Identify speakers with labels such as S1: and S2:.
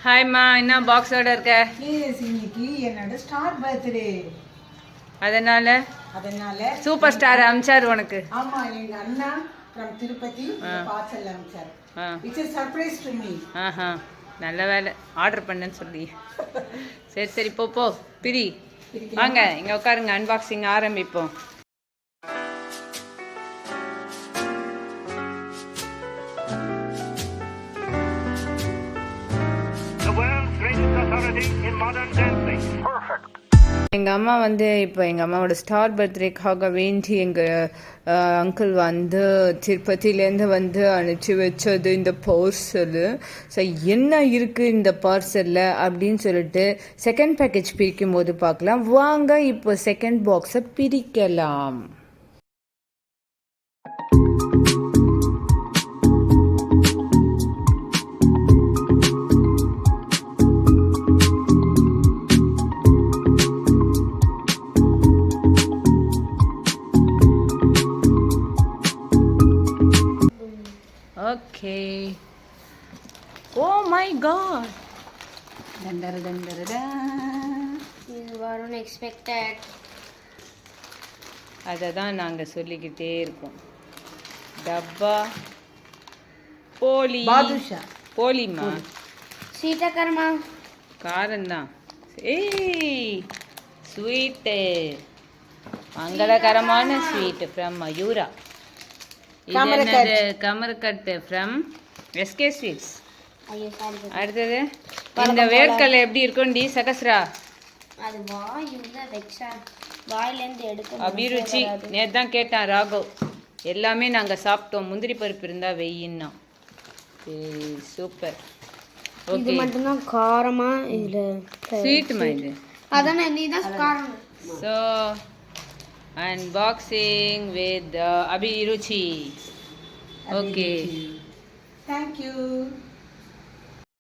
S1: ஹாய்மா, என்ன பாக்ஸோட இருக்க?
S2: ப்ளீஸ், இன்னைக்கு என்னோட ஸ்டார் பர்த்டே.
S1: அதனால சூப்பர் ஸ்டார் அமிச்சார் உனக்கு.
S2: ஆமா, எங்க அண்ணா from திருப்பதி பார்சல் அமிச்சார். It's a surprise to me.
S1: நல்ல வேலை ஆர்டர் பண்ணேன்னு சொல்லி. சரி சரி, போ பிரி. வாங்க இங்க உட்காருங்க, அன்பாக்சிங் ஆரம்பிப்போம். எங்கள் அம்மா இப்போ எங்கள் அம்மாவோட ஸ்டார் பர்த்டேக்காக வேண்டி எங்கள் அங்கிள் திருப்பதியிலேருந்து அனுப்பிச்சி வச்சது இந்த பார்சலு. ஸோ என்ன இருக்குது இந்த பார்சலில் அப்படின்னு சொல்லிட்டு செகண்ட் பேக்கேஜ் பிரிக்கும் போது பார்க்கலாம். வாங்க இப்போ செகண்ட் பாக்ஸை பிரிக்கலாம். Okay. Oh my God.
S3: You weren't expected.
S1: அதை தான் நாங்கள் சொல்லிக்கிட்டே இருக்கோம். டப்பா போலி
S2: பாதுஷா
S1: போலிமா
S3: சீட்டக்கர்மா
S1: காரந்தான். ஏய், ஸ்வீட்டு, மங்களகரமான ஸ்வீட்டு ஃப்ரம் மயூரா. இது என்னது? Kamarkattu from SK sweets. அடுத்தது இந்த வேர்க்கடலை எப்படி இருக்கும்டி சகஸ்ரா?
S3: அது வாயுல வெச்சா வாயிலேருந்து எடுக்க
S1: அபிருச்சி. நேற்று தான் கேட்டான் ராகவ். எல்லாமே நாங்கள் சாப்பிட்டோம். முந்திரி பருப்பு இருந்தால் வெயின்னா. சூப்பர்.
S3: இது மட்டும்தான் காரமா இல்ல
S1: ஸ்வீட்டுமா இது?
S3: அதானே நீ தான் காரம்.
S1: So unboxing with Abhiruchi. Okay.
S2: Thank you.